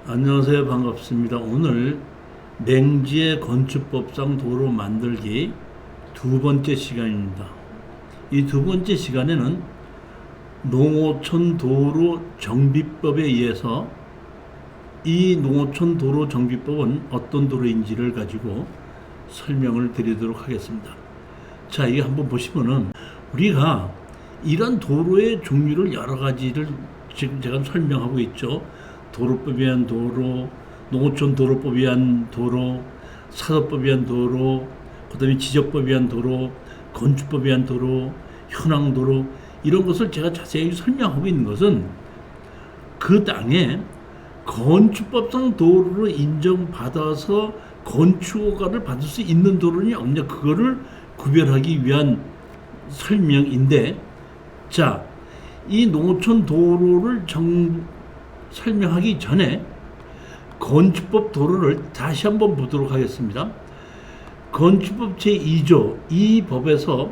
안녕하세요. 반갑습니다. 오늘 맹지의 건축법상 도로 만들기 두 번째 시간입니다. 이 두 번째 시간에는 농어촌 도로 정비법에 의해서 이 농어촌 도로 정비법은 어떤 도로인지를 가지고 설명을 드리도록 하겠습니다. 자, 이게 한번 보시면은 우리가 이런 도로의 종류를 여러 가지를 지금 제가 설명하고 있죠. 도로법에 의한 도로, 농어촌 도로법에 의한 도로, 사도법에 의한 도로, 그 다음에 지적법에 의한 도로, 건축법에 의한 도로, 현황도로, 이런 것을 제가 자세히 설명하고 있는 것은 그 땅에 건축법상 도로로 인정받아서 건축허가를 받을 수 있는 도로냐 없냐, 그거를 구별하기 위한 설명인데, 자, 이 농어촌 도로를 설명하기 전에 건축법 도로를 다시 한번 보도록 하겠습니다. 건축법 제2조 이 법에서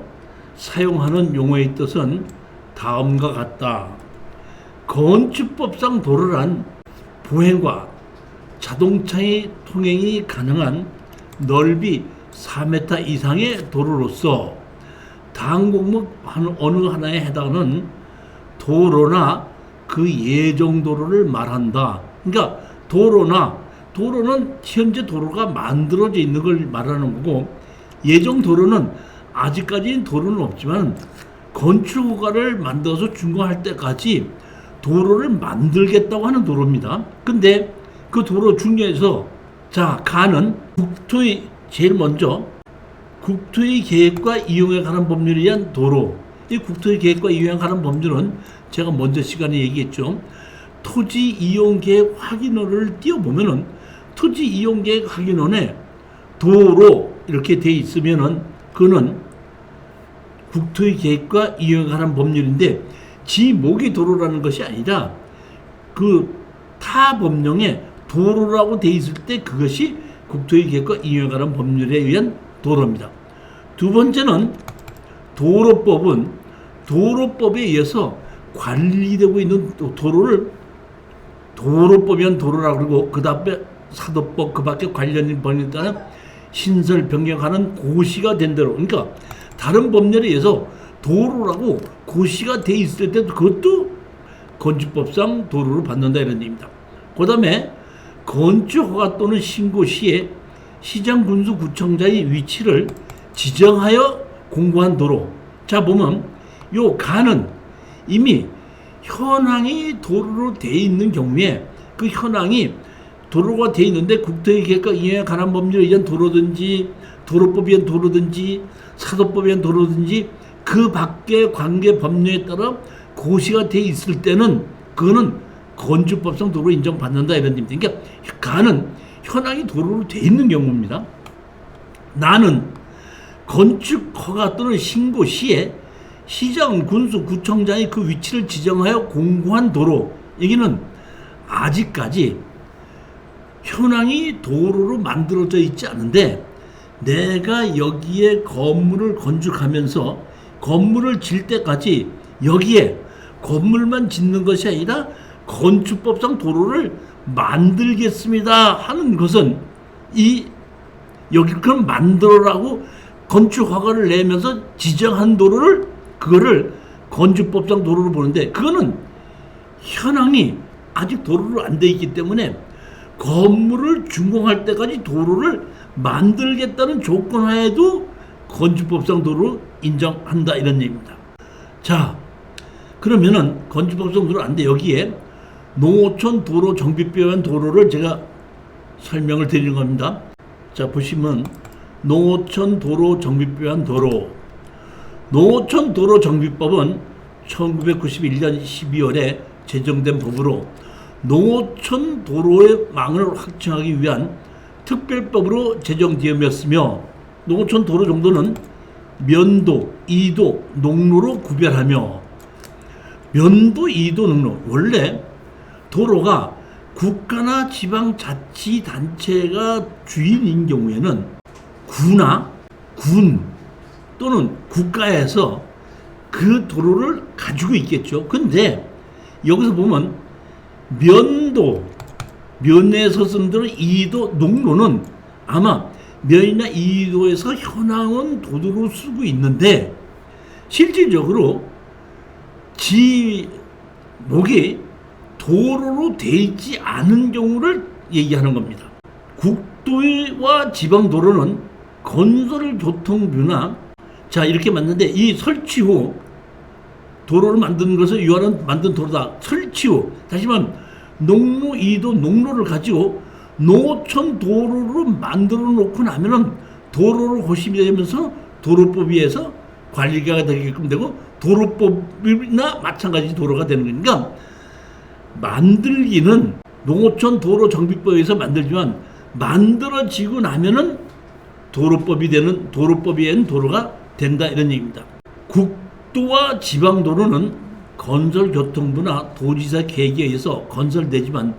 사용하는 용어의 뜻은 다음과 같다. 건축법상 도로란 보행과 자동차의 통행이 가능한 넓이 4m 이상의 도로로서 다음項目어느 하나에 해당하는 도로나 그 예정 도로를 말한다. 그러니까 도로는 현재 도로가 만들어져 있는 걸 말하는 거고, 예정 도로는 아직까지는 도로는 없지만 건축허가를 만들어서 준공할 때까지 도로를 만들겠다고 하는 도로입니다. 근데 그 도로 중에서 가는 국토의 제일 먼저 국토의 계획과 이용에 관한 법률에 의한 도로. 이 국토의 계획과 이용에 관한 법률은 제가 먼저 시간에 얘기했죠. 토지 이용 계획 확인원을 띄워보면은 토지 이용 계획 확인원에 도로 이렇게 돼 있으면은 그는 국토의 계획과 이용에 관한 법률인데, 지목이 도로라는 것이 아니라 그 타 법령에 도로라고 돼 있을 때 그것이 국토의 계획과 이용에 관한 법률에 의한 도로입니다. 두 번째는 도로법에 의해서 관리되고 있는 도로를 도로법에 의한 도로라고 그러고, 그 다음에 사도법, 그 밖에 관련된 법령에 따라 신설 변경하는 고시가 된 대로, 그러니까 다른 법률에 의해서 도로라고 고시가 돼 있을 때도 그것도 건축법상 도로를 받는다 이런 얘기입니다. 그 다음에 건축허가 또는 신고 시에 시장 군수 구청장의 위치를 지정하여 공고한 도로. 자, 보면 요 가는 이미 현황이 도로로 돼 있는 경우에 그 현황이 도로가 돼 있는데 국토의 계획과 이용에 관한 법률에 의한 도로든지 도로법에 의한 도로든지 사도법에 의한 도로든지 그 밖의 관계 법률에 따라 고시가 돼 있을 때는 그거는 건축법상 도로 인정받는다 이런 뜻입니다. 그러니까 가는 현황이 도로로 돼 있는 경우입니다. 나는 건축허가 또는 신고 시에 시장, 군수, 구청장이 그 위치를 지정하여 공고한 도로. 여기는 아직까지 현황이 도로로 만들어져 있지 않은데 내가 여기에 건물을 건축하면서 건물을 질 때까지 여기에 건물만 짓는 것이 아니라 건축법상 도로를 만들겠습니다 하는 것은 여기 그럼 만들어라고 건축허가를 내면서 지정한 도로를, 그거를 건축법상 도로로 보는데, 그거는 현황이 아직 도로로 안 돼 있기 때문에 건물을 준공할 때까지 도로를 만들겠다는 조건 하에도 건축법상 도로로 인정한다 이런 얘기입니다. 자, 그러면은 건축법상 도로 안 돼. 여기에 농어촌 도로 정비법에 의한 도로를 제가 설명을 드리는 겁니다. 자, 보시면 농어촌 도로 정비법에 의한 도로. 농어촌 도로 정비법은 1991년 12월에 제정된 법으로 농어촌 도로의 망을 확충하기 위한 특별법으로 제정되었으며, 농어촌 도로 정도는 면도, 이도, 농로로 구별하며, 면도, 이도, 농로. 원래 도로가 국가나 지방자치단체가 주인인 경우에는 군 또는 국가에서 그 도로를 가지고 있겠죠. 근데 여기서 보면 면도, 면에서 쓰는 2도 농로는 아마 면이나 2도에서 현황은 도로로 쓰고 있는데 실질적으로 지목이 도로로 돼 있지 않은 경우를 얘기하는 겁니다. 국도와 지방도로는 건설교통부나 자 이렇게 맞는데 이 설치 후 도로를 만드는 것을 유한한 만든 도로다. 설치 후 다시 말하면 농로 2도 농로를 가지고 농어촌 도로로 만들어 놓고 나면은 도로로 고심이 되면서 도로법위에서 관리가 되게끔 되고 도로법이나 마찬가지 도로가 되는 거니까 만들기는 농어촌 도로 정비법에서 만들지만 만들어지고 나면은 도로법이 되는 도로법에는 도로가 된다 이런 얘기입니다. 국도와 지방도로는 건설교통부나 도지사 계획에 의해서 건설되지만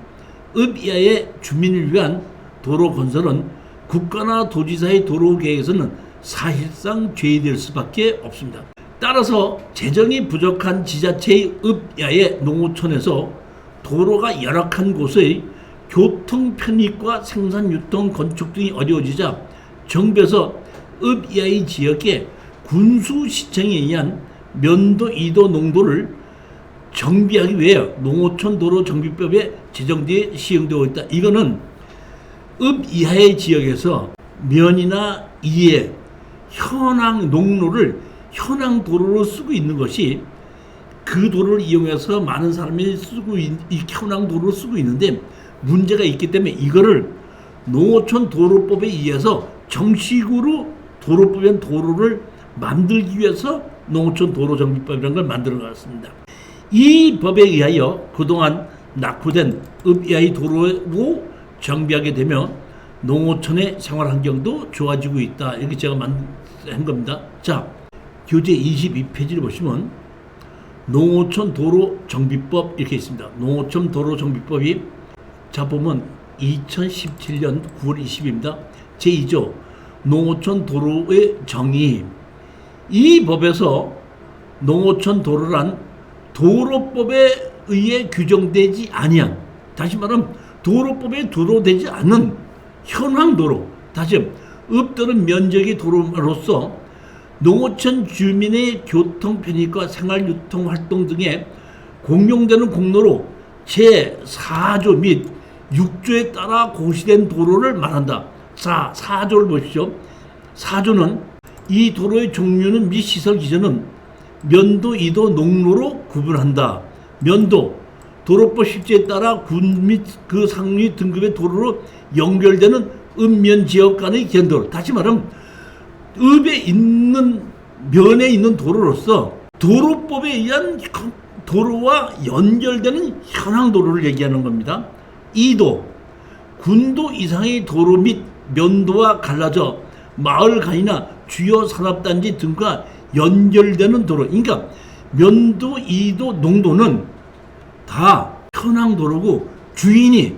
읍 이하의 주민을 위한 도로 건설은 국가나 도지사의 도로 계획에서는 사실상 제외될 수밖에 없습니다. 따라서 재정이 부족한 지자체의 읍 이하의 농어촌에서 도로가 열악한 곳의 교통 편익과 생산 유통 건축 등이 어려워지자 정부에서 읍 이하의 지역에 군수시청에 의한 면도 2도 농도를 정비하기 위해 농어촌 도로 정비법에 제정되어 시행되고 있다. 이거는 읍 이하의 지역에서 면이나 2의 현황 농로를 현황 도로로 쓰고 있는 것이 그 도로를 이용해서 많은 사람이 쓰고 이 현황 도로를 쓰고 있는데 문제가 있기 때문에 이거를 농어촌 도로법에 의해서 정식으로 도로법엔 도로를 만들기 위해서 농어촌 도로 정비법이라는 걸 만들어 놨습니다. 이 법에 의하여 그동안 낙후된 읍 이하의 도로로 정비하게 되면 농어촌의 생활 환경도 좋아지고 있다. 이렇게 제가 한 겁니다. 자, 교재 22페이지를 보시면 농어촌 도로 정비법 이렇게 있습니다. 농어촌 도로 정비법이 자 보면 2017년 9월 20일입니다. 제2조 농어촌 도로의 정의. 이 법에서 농어촌 도로란 도로법에 의해 규정되지 아니한, 다시 말하면 도로법에 도로되지 않는 현황 도로, 다시 읍 또는 면적의 도로로서 농어촌 주민의 교통 편익과 생활 유통 활동 등에 공용되는 공로로 제4조 및 6조에 따라 고시된 도로를 말한다. 4조를 보시죠. 4조는 이 도로의 종류는 및 시설 기준은 면도 2도 농로로 구분한다. 면도 도로법 10조에 따라 군 및 그 상위 등급의 도로로 연결되는 읍면 지역 간의 견도로, 다시 말하면 읍에 있는 면에 있는 도로로서 도로법에 의한 도로와 연결되는 현황 도로를 얘기하는 겁니다. 2도 군도 이상의 도로 및 면도와 갈라져 마을 간이나 주요 산업단지 등과 연결되는 도로. 그러니까 면도 2도 농도는 다 현황 도로고 주인이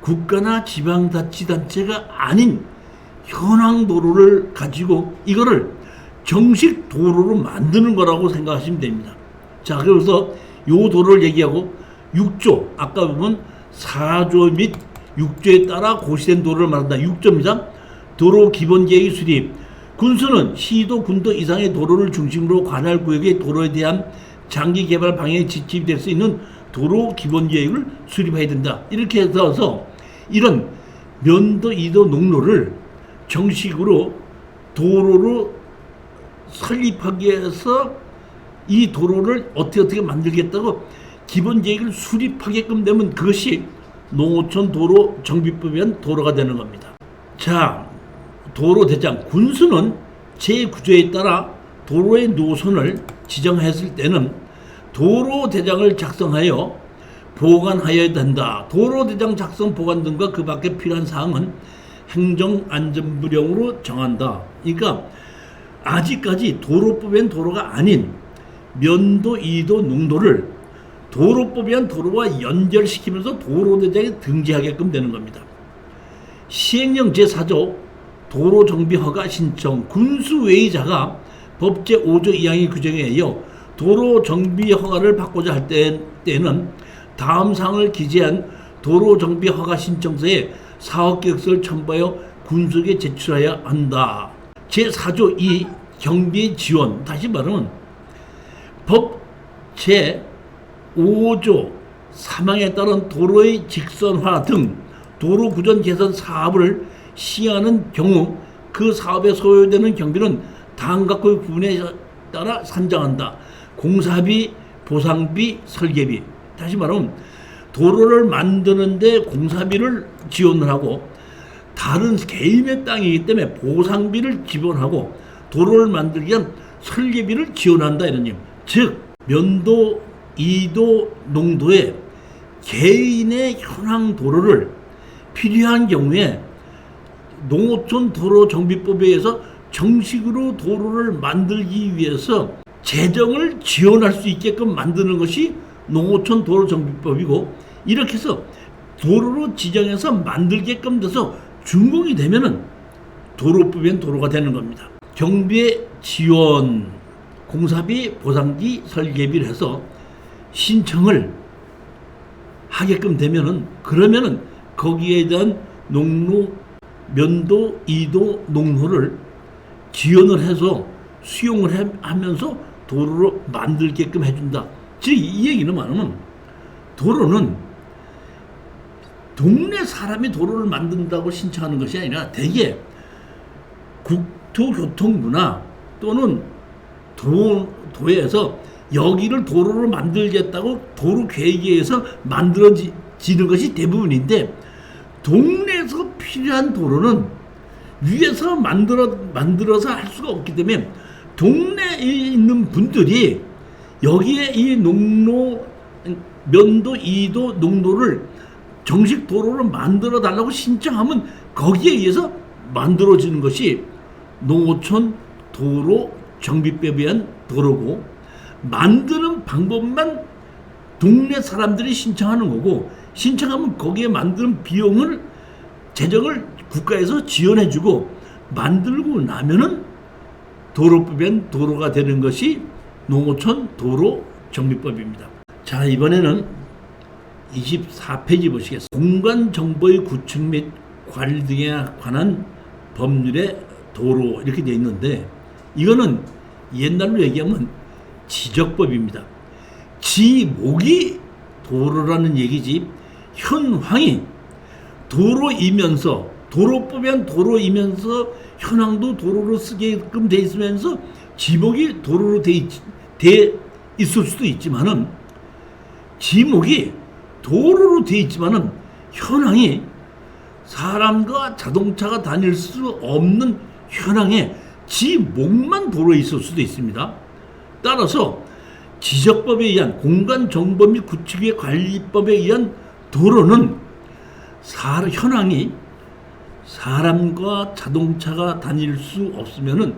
국가나 지방자치단체가 아닌 현황 도로를 가지고 이거를 정식 도로로 만드는 거라고 생각하시면 됩니다. 자, 그래서 요 도로를 얘기하고 6조, 아까 보면 4조 및 6조에 따라 고시된 도로를 말한다. 6조입니다. 도로 기본계획 수립. 군수는 시도, 군도 이상의 도로를 중심으로 관할 구역의 도로에 대한 장기 개발 방향에 지침될 수 있는 도로 기본계획을 수립해야 된다. 이렇게 해서 이런 면도 2도 농로를 정식으로 도로로 설립하기 위해서 이 도로를 어떻게 만들겠다고 기본계획을 수립하게끔 되면 그것이 농어촌 도로 정비법에 의한 도로가 되는 겁니다. 자, 도로대장. 군수는 제9조에 따라 도로의 노선을 지정했을 때는 도로대장을 작성하여 보관하여야 된다. 도로대장 작성 보관 등과 그 밖에 필요한 사항은 행정안전부령으로 정한다. 그러니까 아직까지 도로법엔 도로가 아닌 면도 2도 농도를 도로법에 의한 도로와 연결시키면서 도로대장에 등재하게끔 되는 겁니다. 시행령 제4조 도로정비허가 신청. 군수외의자가 법 제5조 2항의 규정에 의하여 도로정비허가를 받고자 할 때는 다음 사항을 기재한 도로 정비 허가 신청서에 사업 계획서를 첨부하여 군수에게 제출해야 한다. 제4조 2 경비 지원, 다시 말하면 법 제5조 3항에 따른 도로의 직선화 등 도로 구전 개선 사업을 시행하는 경우 그 사업에 소요되는 경비는 다음 각각의 부분에 따라 산정한다. 공사비, 보상비, 설계비. 다시 말하면 도로를 만드는데 공사비를 지원을 하고 다른 개인의 땅이기 때문에 보상비를 지원하고 도로를 만들기 위한 설계비를 지원한다 이런 얘기. 즉 면도, 이도, 농도에 개인의 현황 도로를 필요한 경우에 농어촌 도로정비법에 의해서 정식으로 도로를 만들기 위해서 재정을 지원할 수 있게끔 만드는 것이 농어촌 도로정비법이고, 이렇게 해서 도로로 지정해서 만들게끔 돼서 준공이 되면은 도로법엔 도로가 되는 겁니다. 경비의 지원, 공사비, 보상비, 설계비를 해서 신청을 하게끔 되면은, 그러면은 거기에 대한 농로, 면도, 이도, 농로를 지원을 해서 수용을 하면서 도로로 만들게끔 해준다. 즉 이 얘기는 말하면 도로는 동네 사람이 도로를 만든다고 신청하는 것이 아니라 대개 국토교통부나 또는 도에서 여기를 도로로 만들겠다고 도로 계획에 의해서 만들어지는 것이 대부분인데, 동네에서 필요한 도로는 위에서 만들어서 할 수가 없기 때문에 동네에 있는 분들이 여기에 이 농로, 면도, 이도, 농로를 정식 도로로 만들어 달라고 신청하면 거기에 의해서 만들어지는 것이 농어촌 도로 정비법에 의한 도로고, 만드는 방법만 동네 사람들이 신청하는 거고, 신청하면 거기에 만드는 비용을, 재정을 국가에서 지원해주고 만들고 나면은 도로법엔 도로가 되는 것이 농어촌 도로 정비법입니다. 자, 이번에는 24페이지 보시겠습니다. 공간정보의 구축 및 관리 등에 관한 법률의 도로 이렇게 되어 있는데, 이거는 옛날로 얘기하면 지적법입니다. 지목이 도로라는 얘기지 현황이 도로이면서, 도로법엔 도로이면서 현황도 도로로 쓰게끔 돼 있으면서 지목이 도로로 돼 있을 수도 있지만은, 지목이 도로로 돼 있지만은 현황이 사람과 자동차가 다닐 수 없는 현황에 지목만 도로에 있을 수도 있습니다. 따라서 지적법에 의한 공간정보 및 구축의 관리법에 의한 도로는 현황이 사람과 자동차가 다닐 수 없으면은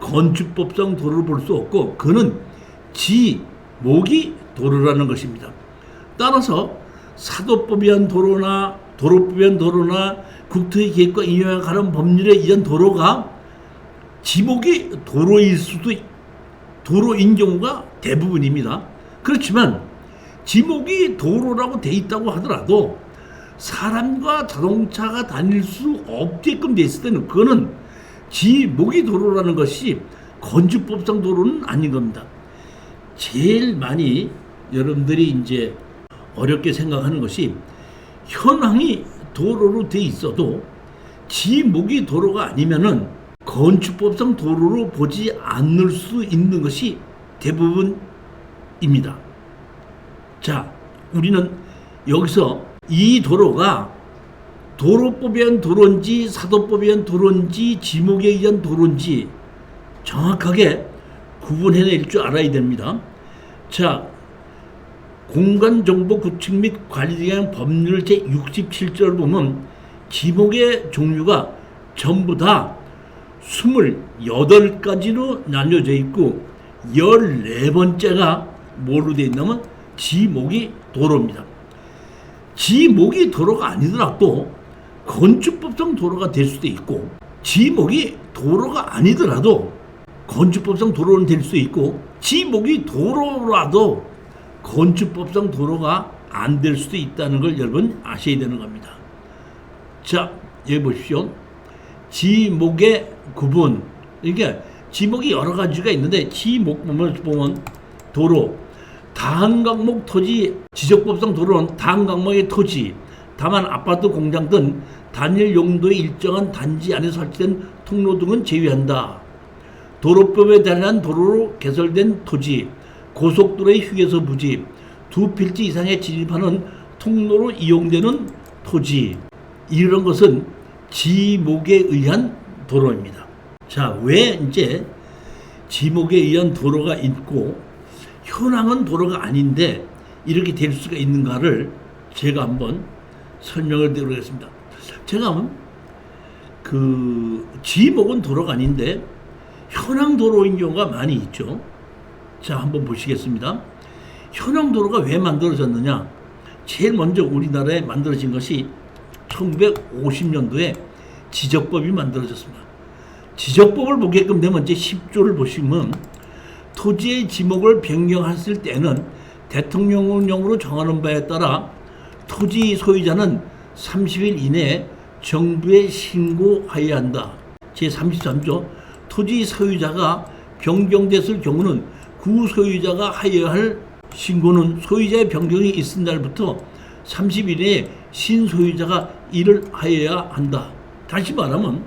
건축법상 도로를 볼 수 없고, 그는 지목이 도로라는 것입니다. 따라서 사도법에 의한 도로나 도로법에 의한 도로나 국토의 계획과 인용에 관한 법률에 의한 도로가 지목이 도로일 수도, 도로인 경우가 대부분입니다. 그렇지만 지목이 도로라고 돼 있다고 하더라도 사람과 자동차가 다닐 수 없게끔 돼 있을 때는 그거는 지목이 도로라는 것이 건축법상 도로는 아닌 겁니다. 제일 많이 여러분들이 이제 어렵게 생각하는 것이, 현황이 도로로 돼 있어도 지목이 도로가 아니면은 건축법상 도로로 보지 않을 수 있는 것이 대부분입니다. 자, 우리는 여기서 이 도로가 도로법에 의한 도로인지 사도법에 의한 도로인지 지목에 의한 도로인지 정확하게 구분해낼 줄 알아야 됩니다. 자, 공간정보 구축 및 관리 등에 관한 법률 제67조를 보면 지목의 종류가 전부 다 28가지로 나뉘어져 있고 14번째가 뭘로 되어 있냐면 지목이 도로입니다. 지목이 도로가 아니더라도 건축법상 도로가 될 수도 있고, 지목이 도로가 아니더라도 건축법상 도로는 될 수 있고, 지목이 도로라도 건축법상 도로가 안 될 수도 있다는 걸 여러분 아셔야 되는 겁니다. 자, 여기 보십시오. 지목의 구분. 그러니까 지목이 여러 가지가 있는데 지목 보면 도로, 다한 강목 토지, 지적법상 도로는 다한 강목의 토지, 다만 아파트, 공장 등 단일 용도의 일정한 단지 안에 설치된 통로 등은 제외한다. 도로법에 따른 도로로 개설된 토지, 고속도로의 휴게소 부지, 두 필지 이상의 진입하는 통로로 이용되는 토지, 이런 것은 지목에 의한 도로입니다. 자, 왜 이제 지목에 의한 도로가 있고 현황은 도로가 아닌데 이렇게 될 수가 있는가를 제가 한번 설명을 드리겠습니다. 제가 지목은 도로가 아닌데 현황 도로인 경우가 많이 있죠. 자, 한번 보시겠습니다. 현황 도로가 왜 만들어졌느냐? 제일 먼저 우리나라에 만들어진 것이 1950년도에 지적법이 만들어졌습니다. 지적법을 보게끔 되면 이제 10조를 보시면 토지의 지목을 변경했을 때는 대통령령으로 정하는 바에 따라 토지 소유자는 30일 이내에 정부에 신고하여야 한다. 제33조 토지 소유자가 변경됐을 경우는 구소유자가 하여야 할 신고는 소유자의 변경이 있은 날부터 30일 이내에 신소유자가 이를 하여야 한다. 다시 말하면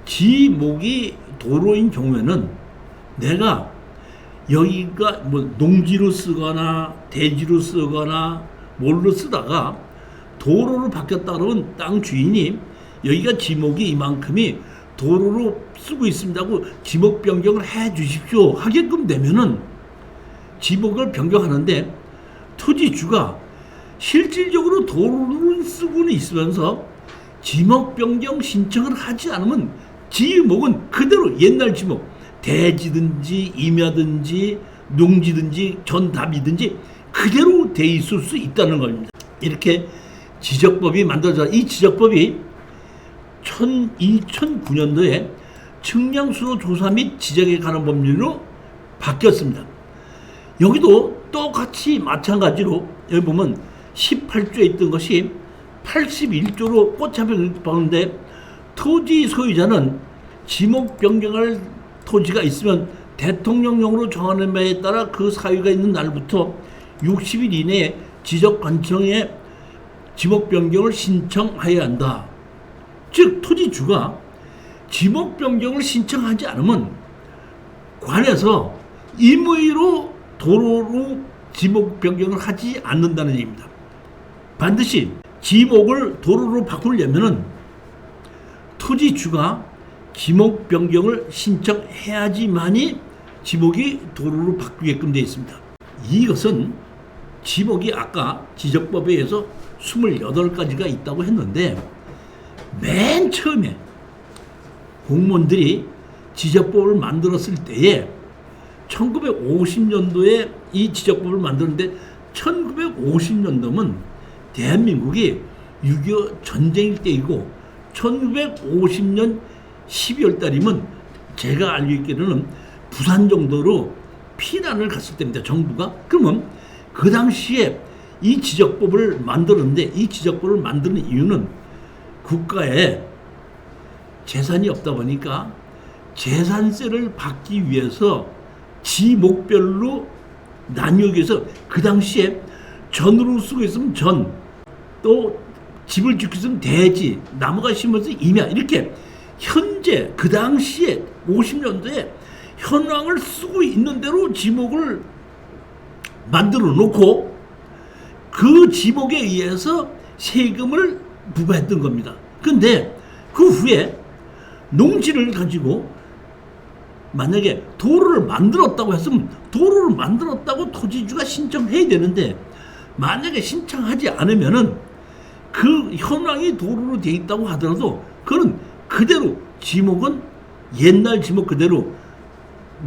지목이 도로인 경우에는 내가 여기가 뭐 농지로 쓰거나 대지로 쓰거나 뭘로 쓰다가 도로로 바뀌었다 그러면 땅 주인이 여기가 지목이 이만큼이 도로로 쓰고 있습니다 하고 지목 변경을 해 주십시오 하게끔 되면은 지목을 변경하는데 토지주가 실질적으로 도로를 쓰고는 있으면서 지목 변경 신청을 하지 않으면 지목은 그대로 옛날 지목, 대지든지 임야든지 농지든지 전답이든지 그대로 돼 있을 수 있다는 겁니다. 이렇게 지적법이 만들어져, 이 지적법이 2009년도에 측량수로 조사 및 지적에 관한 법률로 바뀌었습니다. 여기도 똑같이 마찬가지로 여기 보면 18조에 있던 것이 81조로 꽃잡이를 보는데 토지 소유자는 지목 변경할 토지가 있으면 대통령령으로 정하는 바에 따라 그 사유가 있는 날부터 60일 이내에 지적관청에 지목 변경을 신청하여야 한다. 즉 토지주가 지목 변경을 신청하지 않으면 관에서 임의로 도로로 지목 변경을 하지 않는다는 얘기입니다. 반드시 지목을 도로로 바꾸려면은 토지주가 지목 변경을 신청해야지만이 지목이 도로로 바뀌게끔 되어 있습니다. 이것은 지목이 아까 지적법에 의해서 28가지가 있다고 했는데 맨 처음에 공무원들이 지적법을 만들었을 때에 1950년도에 이 지적법을 만드는데 1950년도면 대한민국이 6.25 전쟁일 때이고 1950년 12월 달이면 제가 알고 있기로는 부산 정도로 피난을 갔을 때입니다. 정부가. 그러면 그 당시에 이 지적법을 만들었는데 이 지적법을 만드는 이유는 국가에 재산이 없다 보니까 재산세를 받기 위해서 지목별로 나누기 위해서 그 당시에 전으로 쓰고 있으면 전, 또 집을 짓고 있으면 대지, 나무가 심어서 임야, 이렇게 현재 그 당시에 50년도에 현황을 쓰고 있는 대로 지목을 만들어 놓고 그 지목에 의해서 세금을 부과했던 겁니다. 근데 그 후에 농지를 가지고 만약에 도로를 만들었다고 했으면 도로를 만들었다고 토지주가 신청해야 되는데 만약에 신청하지 않으면은 그 현황이 도로로 돼 있다고 하더라도 그는 그대로 지목은 옛날 지목 그대로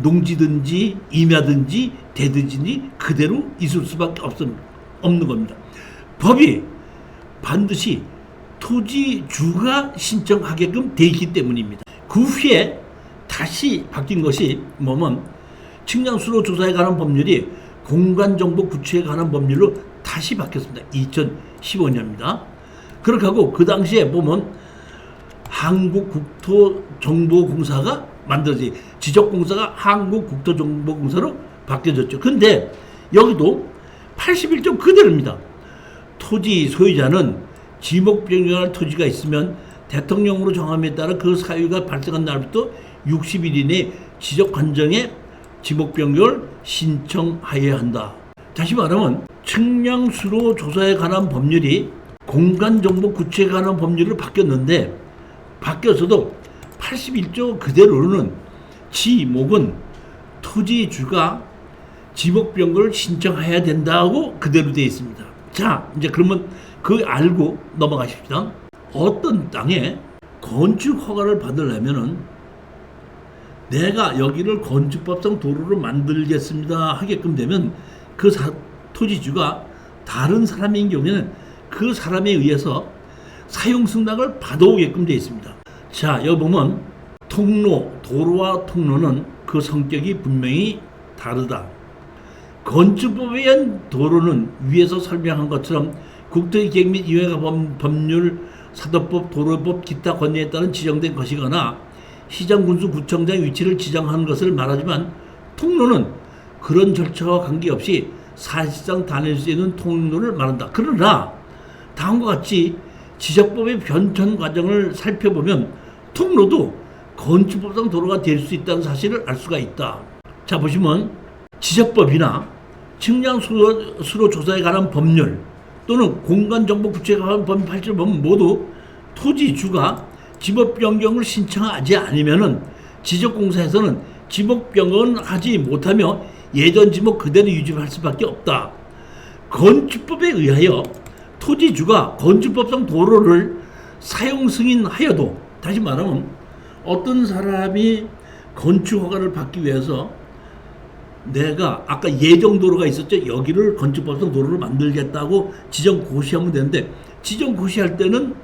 농지든지 임야든지 대지든지 그대로 있을 수밖에 없는 겁니다. 법이 반드시 토지주가 신청하게끔 돼 있기 때문입니다. 그 후에 다시 바뀐 것이 뭐면 측량수로 조사에 관한 법률이 공간정보 구축에 관한 법률로 다시 바뀌었습니다. 2015년입니다. 그렇게 하고 그 당시에 보면 한국국토정보공사가 만들어지 지적공사가 한국국토정보공사로 바뀌어졌죠. 근데 여기도 81조 그대로입니다. 토지 소유자는 지목 변경할 토지가 있으면 대통령으로 정함에 따라 그 사유가 발생한 날부터 60일 이내 지적 관정에 지목 변경을 신청하여야 한다. 다시 말하면 측량수로 조사에 관한 법률이 공간정보 구체에 관한 법률로 바뀌었는데 바뀌어서도 81조 그대로는 지목은 토지주가 지목 변경을 신청해야 된다고 그대로 되어 있습니다. 자, 이제 그러면 그거 알고 넘어가십시다. 어떤 땅에 건축 허가를 받으려면은 내가 여기를 건축법상 도로로 만들겠습니다 하게끔 되면 그 토지주가 다른 사람인 경우에는 그 사람에 의해서 사용 승낙을 받아오게끔 되어 있습니다. 자, 여기 보면 통로, 도로와 통로는 그 성격이 분명히 다르다. 건축법에 의한 도로는 위에서 설명한 것처럼 국토의 계획 및 이외가 법률, 사도법, 도로법, 기타 권유에 따른 지정된 것이거나 시장, 군수, 구청장의 위치를 지정하는 것을 말하지만 통로는 그런 절차와 관계없이 사실상 다닐 수 있는 통로를 말한다. 그러나 다음과 같이 지적법의 변천 과정을 살펴보면 통로도 건축법상 도로가 될 수 있다는 사실을 알 수가 있다. 자, 보시면 지적법이나 측량수로 조사에 관한 법률 또는 공간정보 구체에 관한 법률 8조를 보면 모두 토지주가 지목 변경을 신청하지 않으면은 지적공사에서는 지목 변경을 하지 못하며 예전 지목 그대로 유지할 수밖에 없다. 건축법에 의하여 토지주가 건축법상 도로를 사용 승인하여도, 다시 말하면 어떤 사람이 건축허가를 받기 위해서 내가 아까 예정도로가 있었죠. 여기를 건축법상 도로를 만들겠다고 지정 고시하면 되는데 지정 고시할 때는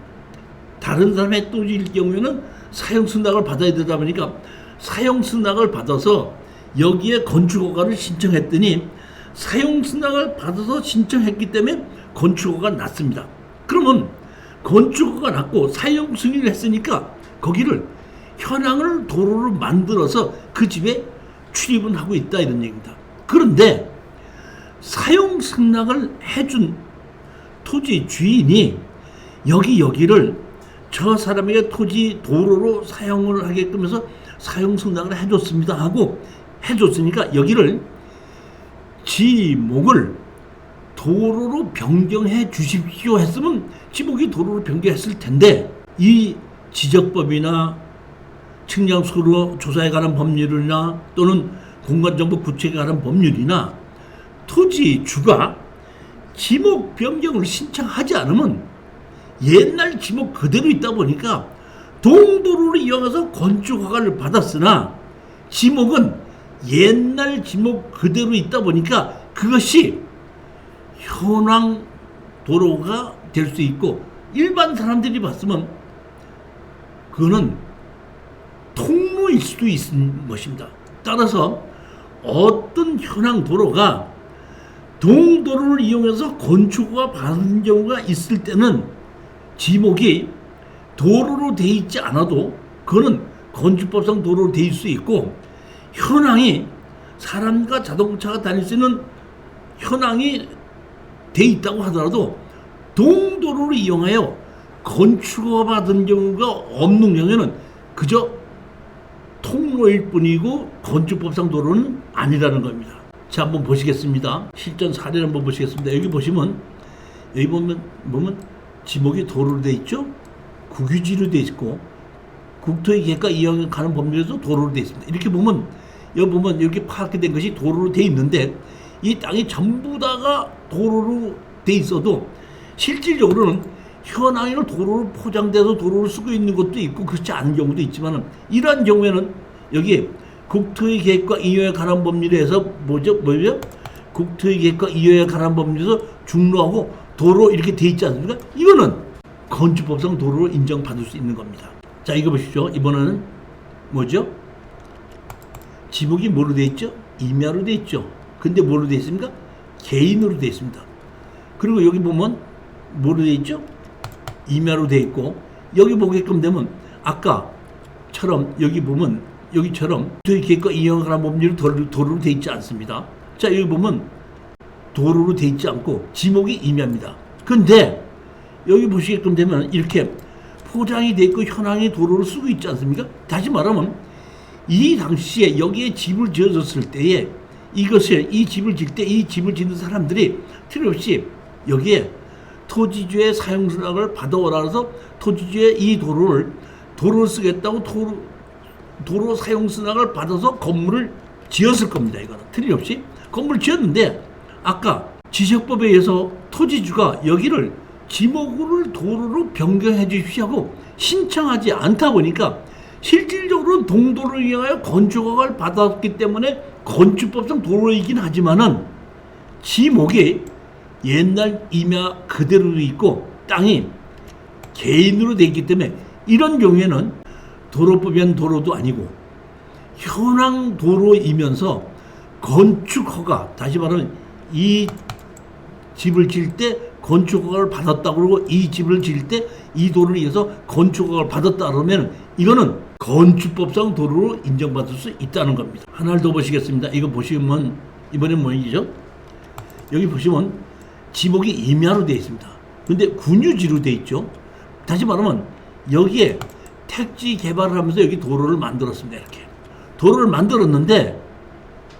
다른 사람의 토지일 경우에는 사용 승낙을 받아야 되다 보니까 사용 승낙을 받아서 여기에 건축허가를 신청했더니 사용 승낙을 받아서 신청했기 때문에 건축허가 났습니다. 그러면 건축허가 났고 사용 승인을 했으니까 거기를 현황을 도로로 만들어서 그 집에 출입은 하고 있다 이런 얘기입니다. 그런데 사용 승낙을 해준 토지 주인이 여기를 저 사람에게 토지 도로로 사용을 하게끔 해서 사용 승낙을 해줬습니다 하고 해줬으니까 여기를 지목을 도로로 변경해 주십시오 했으면 지목이 도로로 변경했을 텐데 이 지적법이나 측량수로 조사에 관한 법률이나 또는 공간정보 구체에 관한 법률이나 토지주가 지목 변경을 신청하지 않으면 옛날 지목 그대로 있다 보니까 동도로를 이용해서 건축허가를 받았으나 지목은 옛날 지목 그대로 있다 보니까 그것이 현황 도로가 될 수 있고 일반 사람들이 봤으면 그거는 통로일 수도 있는 것입니다. 따라서 어떤 현황 도로가 동도로를 이용해서 건축허가 받은 경우가 있을 때는 지목이 도로로 돼 있지 않아도 그거는 건축법상 도로로 돼 있을 수 있고 현황이 사람과 자동차가 다닐 수 있는 현황이 돼 있다고 하더라도 동도로를 이용하여 건축허가 받은 경우가 없는 경우에는 그저 통로일 뿐이고 건축법상 도로는 아니라는 겁니다. 자, 한번 보시겠습니다. 실전 사례를 한번 보시겠습니다. 여기 보시면 지목이 도로로 돼 있죠. 국유지로 돼 있고 국토의 계획과 이용에 관한 법률에도 도로로 돼 있습니다. 이렇게 보면 여기 보면 이렇게 파악이 된 것이 도로로 돼 있는데 이 땅이 전부 다가 도로로 돼 있어도 실질적으로는 현황으로 도로로 포장돼서 도로를 쓰고 있는 것도 있고 그렇지 않은 경우도 있지만 이러한 경우에는 여기 국토의 계획과 이용에 관한 법률에서 뭐죠? 국토의 계획과 이용에 관한 법률에서 중로하고 도로 이렇게 돼 있지 않습니까? 이거는 건축법상 도로로 인정받을 수 있는 겁니다. 자, 이거 보십시오. 이번에는 뭐죠? 지목이 뭐로 돼 있죠? 임야로 돼 있죠. 근데 뭐로 돼 있습니까? 개인으로 돼 있습니다. 그리고 여기 보면 뭐로 돼 있죠? 임야로 돼 있고, 여기 보게끔 되면 아까처럼 여기 보면 여기처럼 계획과 이용하라 법률로 도로로 돼 있지 않습니다. 자, 여기 보면 도로로 돼 있지 않고 지목이 임야입니다. 근데 여기 보시게끔 되면 이렇게 포장이 돼 있고 현황이 도로를 쓰고 있지 않습니까? 다시 말하면 이 당시에 여기에 집을 지어졌을 때에 이 집을 질 때 이 집을 짓는 사람들이 틀림없이 여기에 토지주의 사용수락을 받아오라서 토지주의 이 도로를 쓰겠다고 도로 사용수락을 받아서 건물을 지었을 겁니다. 이거는 틀림없이 건물을 지었는데 아까 지적법에 의해서 토지주가 여기를 지목을 도로로 변경해 주십시오 하고 신청하지 않다 보니까 실질적으로는 동도를 이용하여 건축허가를 받았기 때문에 건축법상 도로이긴 하지만은 지목이 옛날 임야 그대로 있고 땅이 개인으로 되어 있기 때문에 이런 경우에는 도로법엔 도로도 아니고 현황 도로이면서 건축허가, 다시 말하면 이 집을 질 때 건축허가를 받았다 그러고 이 집을 질 때 이 도로를 위해서 건축허가를 받았다 그러면 이거는 건축법상 도로로 인정받을 수 있다는 겁니다. 하나를 더 보시겠습니다. 이거 보시면 이번엔 뭐이죠? 여기 보시면 지목이 임야로 되어 있습니다. 근데 군유지로 되어 있죠. 다시 말하면 여기에 택지 개발을 하면서 여기 도로를 만들었습니다. 이렇게 도로를 만들었는데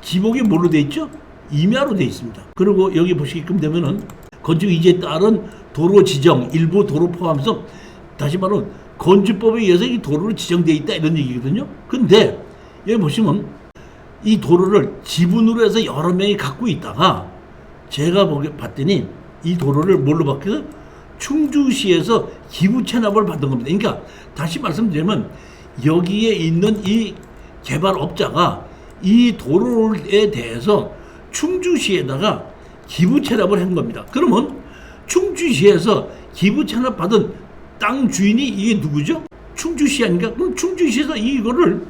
지목이 뭘로 되어 있죠? 임야로 되어 있습니다. 그리고 여기 보시게끔 되면은 건축 이지에 따른 도로 지정, 일부 도로 포함해서 다시 말하면 건축법에 의해서 이 도로로 지정되어 있다 이런 얘기거든요. 근데 여기 보시면 이 도로를 지분으로 해서 여러 명이 갖고 있다가 제가 봤더니 이 도로를 뭘로 바뀌어서 충주시에서 기부 체납을 받은 겁니다. 그러니까 다시 말씀드리면 여기에 있는 이 개발업자가 이 도로에 대해서 충주시에다가 기부 체납을 한 겁니다. 그러면 충주시에서 기부 체납 받은 땅 주인이 이게 누구죠? 충주시 아닌가? 그럼 충주시에서 이거를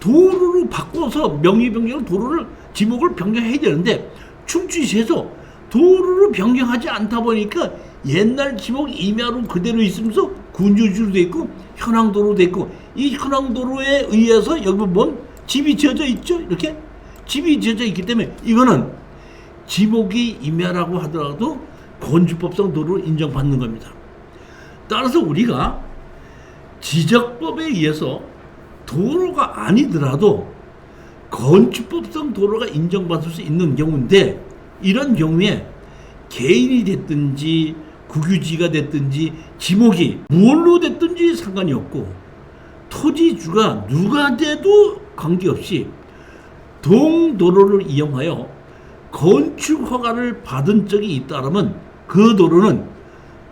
도로로 바꿔서 명의 변경을 도로를 지목을 변경해야 되는데 충주시에서 도로로 변경하지 않다 보니까 옛날 지목 임야로 그대로 있으면서 군유지로 돼 있고 현황도로 돼 있고 이 현황도로에 의해서 여기 보면 집이 지어져 있죠. 이렇게 집이 지어져 있기 때문에 이거는 지목이 임야라고 하더라도 건축법상 도로로 인정받는 겁니다. 따라서 우리가 지적법에 의해서 도로가 아니더라도 건축법상 도로가 인정받을 수 있는 경우인데 이런 경우에 개인이 됐든지 국유지가 됐든지 지목이 무엇로 됐든지 상관이 없고 토지주가 누가 돼도 관계없이 동도로를 이용하여 건축허가를 받은 적이 있다면 그 도로는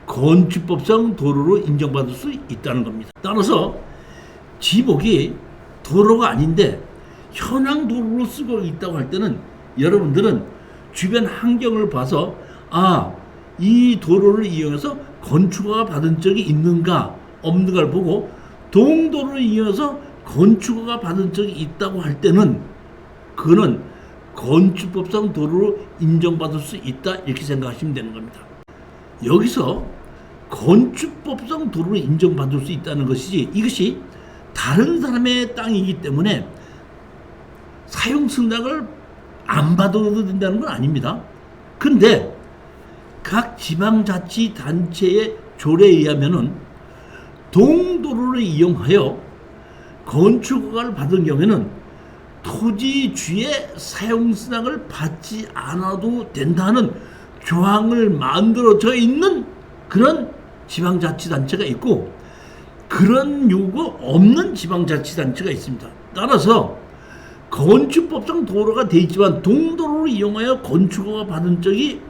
건축법상 도로로 인정받을 수 있다는 겁니다. 따라서 지목이 도로가 아닌데 현황 도로로 쓰고 있다고 할 때는 여러분들은 주변 환경을 봐서 이 도로를 이용해서 건축허가 받은 적이 있는가 없는가를 보고 동도로를 이용해서 건축허가 받은 적이 있다고 할 때는 그거는 건축법상 도로로 인정받을 수 있다 이렇게 생각하시면 되는 겁니다. 여기서 건축법상 도로로 인정받을 수 있다는 것이지 이것이 다른 사람의 땅이기 때문에 사용승낙을 안 받아도 된다는 건 아닙니다. 근데 각 지방자치단체의 조례에 의하면은 동도로를 이용하여 건축허가를 받은 경우에는 토지주의 사용승낙을 받지 않아도 된다는 조항을 만들어져 있는 그런 지방자치단체가 있고 그런 요구 없는 지방자치단체가 있습니다. 따라서 건축법상 도로가 돼 있지만 동도로를 이용하여 건축허가 받은 적이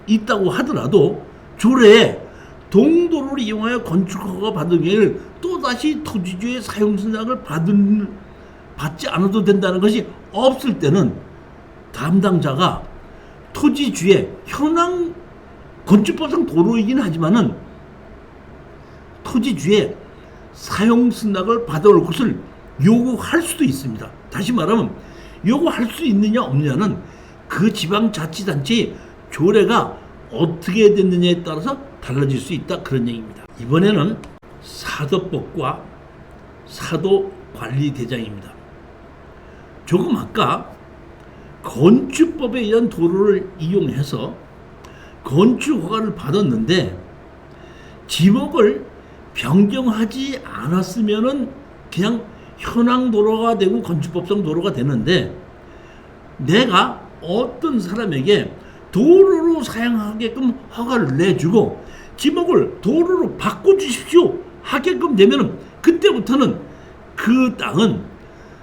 있다고 하더라도 조례에 동도로를 이용하여 건축허가 받은 경우에는 또다시 토지주의 사용승낙을 받지 않아도 된다는 것이 없을 때는 담당자가 토지주의 현황 건축법상 도로이긴 하지만은 토지주의 사용승낙을 받아올 것을 요구할 수도 있습니다. 다시 말하면 요구할 수 있느냐 없느냐는 그 지방자치단체의 조례가 어떻게 됐느냐에 따라서 달라질 수 있다, 그런 얘기입니다. 이번에는 사도법과 사도관리대장입니다. 조금 아까 건축법에 의한 도로를 이용해서 건축 허가를 받았는데 지목을 변경하지 않았으면은 그냥 현황 도로가 되고 건축법상 도로가 되는데, 내가 어떤 사람에게 도로로 사용하게끔 허가를 내주고 지목을 도로로 바꿔주십시오 하게끔 되면은 그때부터는 그 땅은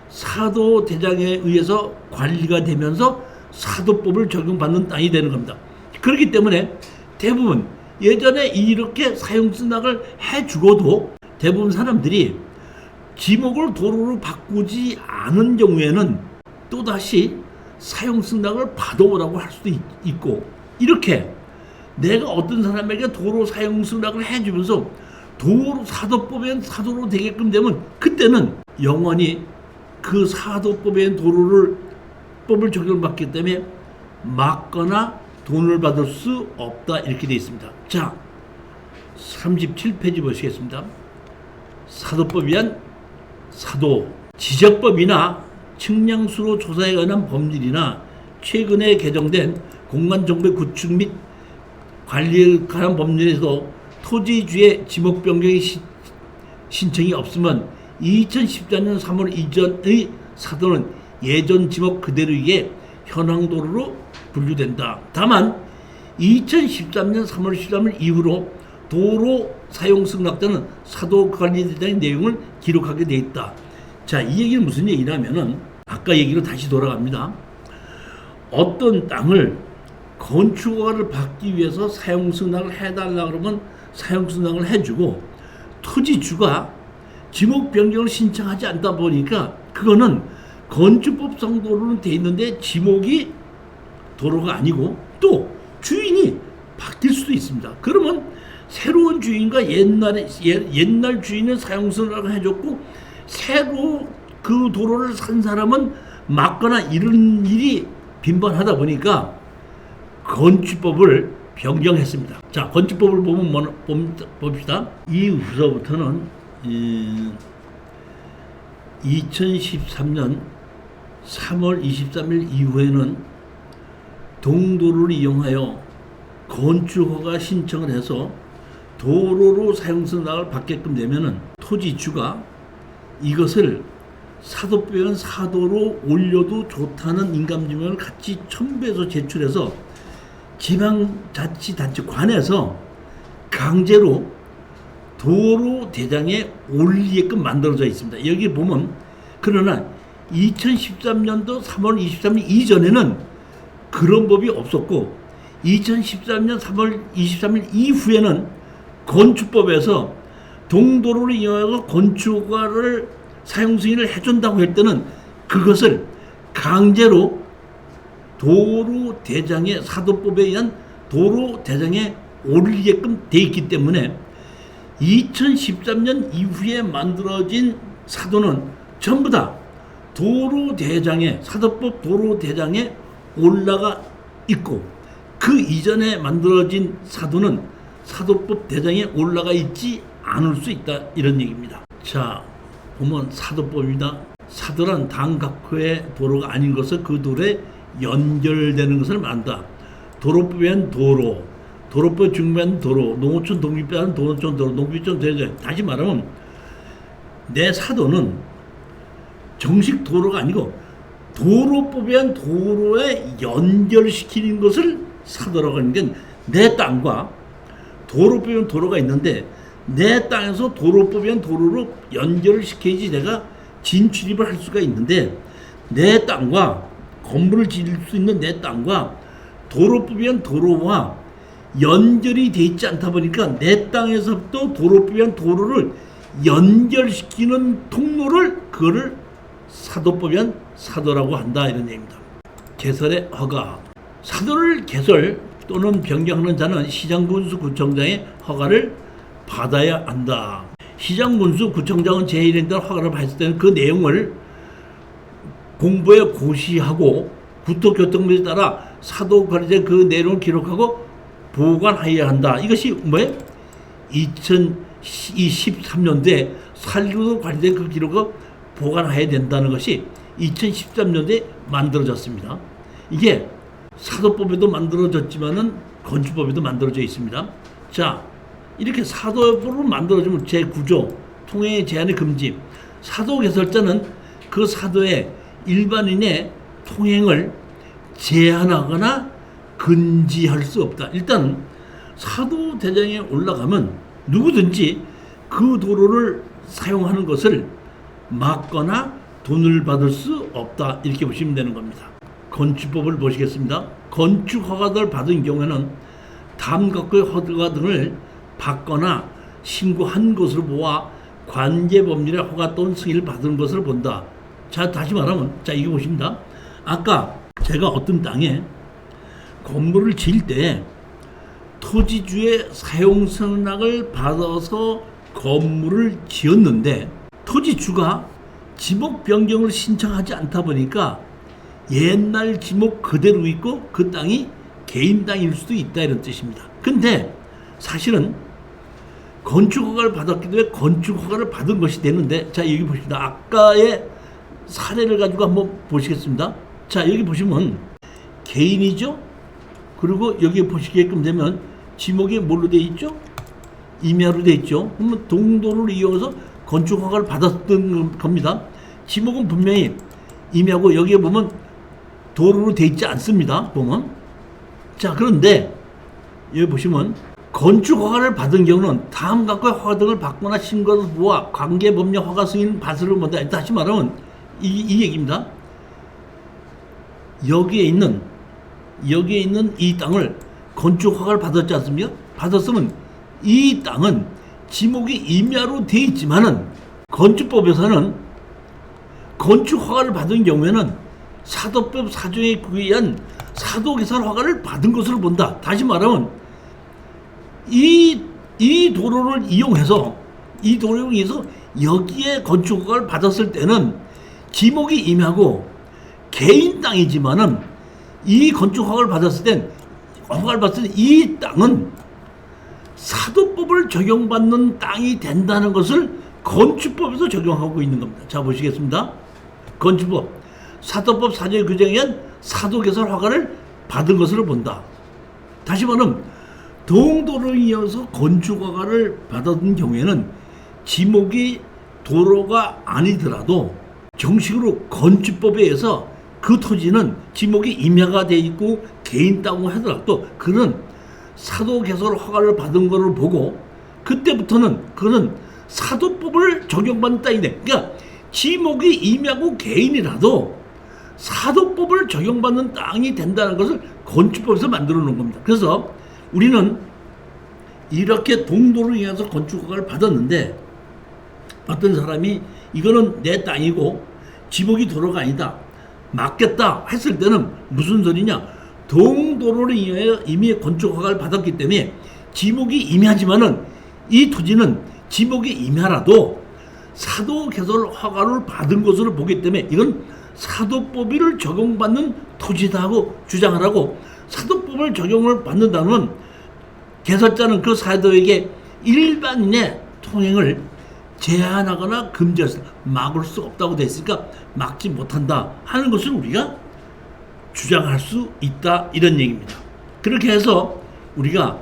사도대장에 의해서 관리가 되면서 사도법을 적용받는 땅이 되는 겁니다. 그렇기 때문에 대부분 예전에 이렇게 사용승낙을 해주고도 대부분 사람들이 지목을 도로로 바꾸지 않은 경우에는 또다시 사용승낙을 받아오라고 할 수도 있고, 이렇게 내가 어떤 사람에게 도로 사용승낙을 해주면서 도로 사도법에 사도로 되게끔 되면 그때는 영원히 그 사도법의 법을 적용받기 때문에 막거나 돈을 받을 수 없다, 이렇게 되어 있습니다. 자, 37페이지 보시겠습니다. 사도법에 의한 사도, 지적법이나 측량수로 조사에 관한 법률이나 최근에 개정된 공간정보 구축 및 관리에 관한 법률에서 토지주의 지목 변경의 신청이 없으면 2014년 3월 이전의 사도는 예전 지목 그대로의 현황도로로 분류된다. 다만 2013년 3월 13일 이후로 도로 사용 승낙자는 사도관리대장의 내용을 기록하게 돼 있다. 자, 이 얘기는 무슨 얘기냐면은 아까 얘기로 다시 돌아갑니다. 어떤 땅을 건축허가를 받기 위해서 사용 승낙을 해달라 그러면 사용 승낙을 해주고, 토지주가 지목 변경을 신청하지 않다 보니까 그거는 건축법상 도로는 돼 있는데 지목이 도로가 아니고 또 주인이 바뀔 수도 있습니다. 그러면 새로운 주인과 옛날 주인은 사용승낙을 해줬고 새로 그 도로를 산 사람은 막거나 이런 일이 빈번하다 보니까 건축법을 변경했습니다. 자, 건축법을 봅시다. 이후서부터는 2013년 3월 23일 이후에는 동도로를 이용하여 건축허가 신청을 해서 도로로 사용승낙을 받게끔 되면은 토지주가 이것을 사도법에 사도로 올려도 좋다는 인감증명을 같이 첨부해서 제출해서 지방자치단체관에서 강제로 도로 대장에 올리게끔 만들어져 있습니다. 여기 보면, 그러나 2013년도 3월 23일 이전에는 그런 법이 없었고 2013년 3월 23일 이후에는 건축법에서 동도로를 이용해서 건축허가를 사용 승인을 해준다고 할 때는 그것을 강제로 도로 대장에, 사도법에 의한 도로 대장에 올리게끔 돼 있기 때문에 2013년 이후에 만들어진 사도는 전부 다 도로 대장에, 사도법 도로 대장에 올라가 있고, 그 이전에 만들어진 사도는 사도법 대장에 올라가 있지 않을 수 있다, 이런 얘기입니다. 자, 보면 사도법입니다. 사도란 당각호의 도로가 아닌 것을 그 도로에 연결되는 것을 말한다. 도로법에는 도로, 도로법 중간 도로, 농어촌 독립배는 농어촌 도로, 농비촌 도로. 다시 말하면 내 사도는 정식 도로가 아니고 도로법에 의한 도로에 연결시키는 것을 사도라고 하는 게, 내 땅과 도로법에 의한 도로가 있는데 내 땅에서 도로법에 의한 도로로 연결을 시켜야지 내가 진출입을 할 수가 있는데, 내 땅과 건물을 지을 수 있는 내 땅과 도로법에 의한 도로와 연결이 돼 있지 않다 보니까 내 땅에서부터 도로법에 의한 도로를 연결시키는 통로를, 그거를 사도법에 의한 사도라고 한다, 이런 얘기입니다. 개설의 허가. 사도를 개설 또는 변경하는 자는 시장군수구청장의 허가를 받아야 한다. 시장군수구청장은 제1행 따라 허가를 받을 때는 그 내용을 공부에 고시하고 국토교통부에 따라 사도관리제 그 내용을 기록하고 보관해야 한다. 이것이 뭐예요? 2013년도에 산림으로 관련된 그 기록을 보관해야 된다는 것이 2013년도에 만들어졌습니다. 이게 사도법에도 만들어졌지만은 건축법에도 만들어져 있습니다. 자, 이렇게 사도법으로 만들어지면 제9조 통행의 제한의 금지. 사도 개설자는 그 사도의 일반인의 통행을 제한하거나 금지할 수 없다. 일단 사도 대장에 올라가면 누구든지 그 도로를 사용하는 것을 막거나 돈을 받을 수 없다. 이렇게 보시면 되는 겁니다. 건축법을 보시겠습니다. 건축 허가를 받은 경우에는 다음각의 허가 등을 받거나 신고한 것으로 보아 관계법률의 허가 또는 승인을 받은 것을 본다. 자, 다시 말하면, 자, 이거 보십니다. 아까 제가 어떤 땅에 건물을 지을 때 토지주의 사용승낙을 받아서 건물을 지었는데 토지주가 지목 변경을 신청하지 않다 보니까 옛날 지목 그대로 있고 그 땅이 개인 땅일 수도 있다, 이런 뜻입니다. 근데 사실은 건축허가를 받았기 때문에 건축허가를 받은 것이 되는데, 자, 여기 보십니다. 아까의 사례를 가지고 한번 보시겠습니다. 자, 여기 보시면 개인이죠. 그리고 여기 보시게끔 되면 지목이 뭘로 되어 있죠? 임야로 되어 있죠. 그러면 동도를 이용해서 건축허가를 받았던 겁니다. 지목은 분명히 임야고 여기에 보면 도로로 되어 있지 않습니다. 보면. 자, 그런데 여기 보시면 건축허가를 받은 경우는 다음 각과의 허가 등을 받거나 신고를 보아 관계법령 허가 승인 받으러 본다. 다시 말하면 이 얘기입니다. 여기에 있는 이 땅을 건축허가를 받았지 않습니까? 받았으면 이 땅은 지목이 임야로 되어 있지만은 건축법에서는 건축허가를 받은 경우에는 사도법 4조에 의한 사도개설 허가를 받은 것으로 본다. 다시 말하면 이 도로를 이용해서 여기에 건축허가를 받았을 때는 지목이 임야고 개인 땅이지만은 이 건축허가를 받았을 땐 이 땅은 사도법을 적용받는 땅이 된다는 것을 건축법에서 적용하고 있는 겁니다. 자, 보시겠습니다. 건축법 사도법 4조의 규정에 의한 사도개설 허가를 받은 것으로 본다. 다시 말하면 동도를 이어서 건축허가를 받은 경우에는 지목이 도로가 아니더라도 정식으로 건축법에 의해서 그 토지는 지목이 임야가 되어 있고 개인 땅으로 하더라도 그는 사도개설 허가를 받은 것을 보고 그때부터는 그는 사도법을 적용받는 땅이네. 그러니까 지목이 임야고 개인이라도 사도법을 적용받는 땅이 된다는 것을 건축법에서 만들어 놓은 겁니다. 그래서 우리는 이렇게 동도를 이용해서 건축허가를 받았는데 어떤 사람이 이거는 내 땅이고 지목이 도로가 아니다, 막겠다 했을 때는 무슨 소리냐? 동도로를 이용해 이미 건축허가를 받았기 때문에 지목이 임야지만은 이 토지는 지목이 임야라도 사도개설 허가를 받은 것으로 보기 때문에 이건 사도법을 적용받는 토지다 하고 주장을 하고, 사도법을 적용을 받는다면 개설자는 그 사도에게 일반인의 통행을 제한하거나 금지해서 막을 수 없다고 되어 있으니까 막지 못한다 하는 것을 우리가 주장할 수 있다, 이런 얘기입니다. 그렇게 해서 우리가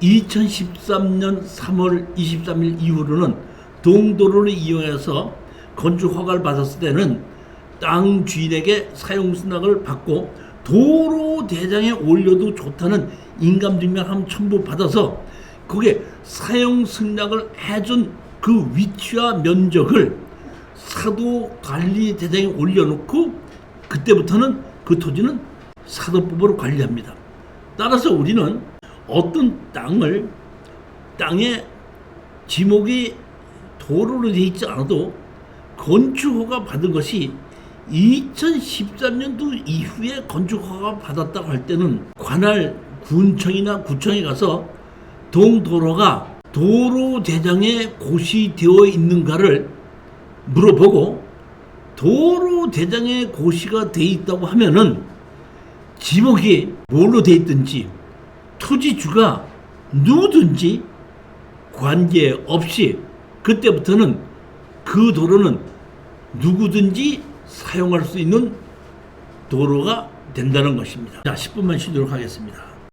2013년 3월 23일 이후로는 동도로를 이용해서 건축허가를 받았을 때는 땅 주인에게 사용승낙을 받고 도로 대장에 올려도 좋다는 인감증명 한번 첨부받아서 거기에 사용승낙을 해준 그 위치와 면적을 사도관리 대장에 올려놓고 그때부터는 그 토지는 사도법으로 관리합니다. 따라서 우리는 어떤 땅에 지목이 도로로 되어 있지 않아도 건축허가 받은 것이 2013년도 이후에 건축허가 받았다고 할 때는 관할 군청이나 구청에 가서 동도로가 도로 대장에 고시되어 있는가를 물어보고 도로 대장에 고시가 되어 있다고 하면은 지목이 뭘로 되어 있든지 토지주가 누구든지 관계없이 그때부터는 그 도로는 누구든지 사용할 수 있는 도로가 된다는 것입니다. 자, 10분만 쉬도록 하겠습니다.